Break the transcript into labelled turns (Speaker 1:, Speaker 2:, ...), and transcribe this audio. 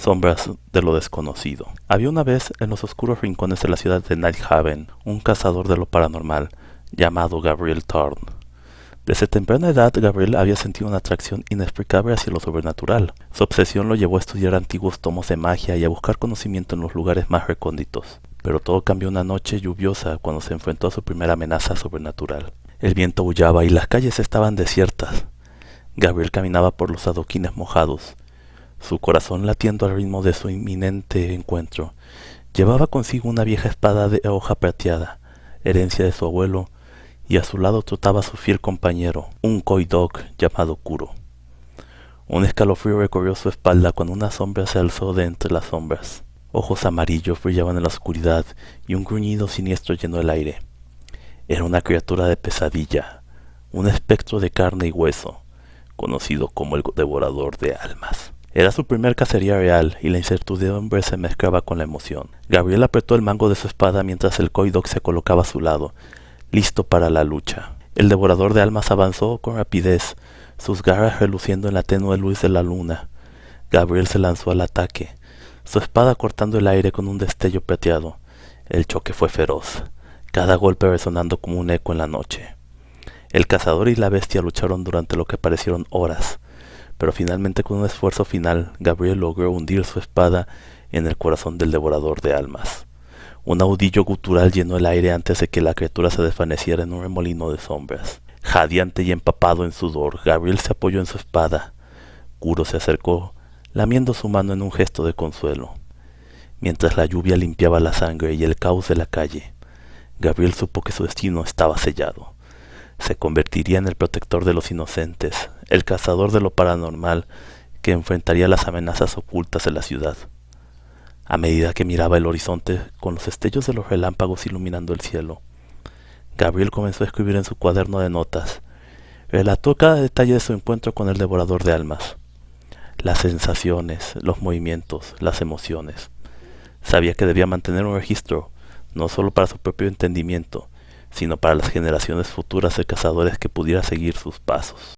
Speaker 1: Sombras de lo desconocido. Había una vez en los oscuros rincones de la ciudad de Nighthaven un cazador de lo paranormal llamado Gabriel Thorne. Desde temprana edad, Gabriel había sentido una atracción inexplicable hacia lo sobrenatural. Su obsesión lo llevó a estudiar antiguos tomos de magia y a buscar conocimiento en los lugares más recónditos. Pero todo cambió una noche lluviosa cuando se enfrentó a su primera amenaza sobrenatural. El viento aullaba y las calles estaban desiertas. Gabriel caminaba por los adoquines mojados, su corazón latiendo al ritmo de su inminente encuentro. Llevaba consigo una vieja espada de hoja plateada, herencia de su abuelo, y a su lado trotaba su fiel compañero, un coy dog llamado Kuro. Un escalofrío recorrió su espalda cuando una sombra se alzó de entre las sombras. Ojos amarillos brillaban en la oscuridad y un gruñido siniestro llenó el aire. Era una criatura de pesadilla, un espectro de carne y hueso, conocido como el devorador de almas. Era su primer cacería real y la incertidumbre se mezclaba con la emoción. Gabriel apretó el mango de su espada mientras el coy dog se colocaba a su lado, listo para la lucha. El devorador de almas avanzó con rapidez, sus garras reluciendo en la tenue luz de la luna. Gabriel se lanzó al ataque, su espada cortando el aire con un destello plateado. El choque fue feroz, cada golpe resonando como un eco en la noche. El cazador y la bestia lucharon durante lo que parecieron horas, pero finalmente con un esfuerzo final, Gabriel logró hundir su espada en el corazón del devorador de almas. Un aullido gutural llenó el aire antes de que la criatura se desvaneciera en un remolino de sombras. Jadeante y empapado en sudor, Gabriel se apoyó en su espada. Kuro se acercó, lamiendo su mano en un gesto de consuelo. Mientras la lluvia limpiaba la sangre y el caos de la calle, Gabriel supo que su destino estaba sellado. Se convertiría en el protector de los inocentes, el cazador de lo paranormal que enfrentaría las amenazas ocultas de la ciudad. A medida que miraba el horizonte con los destellos de los relámpagos iluminando el cielo, Gabriel comenzó a escribir en su cuaderno de notas. Relató cada detalle de su encuentro con el devorador de almas. Las sensaciones, los movimientos, las emociones. Sabía que debía mantener un registro, no solo para su propio entendimiento, sino para las generaciones futuras de cazadores que pudiera seguir sus pasos.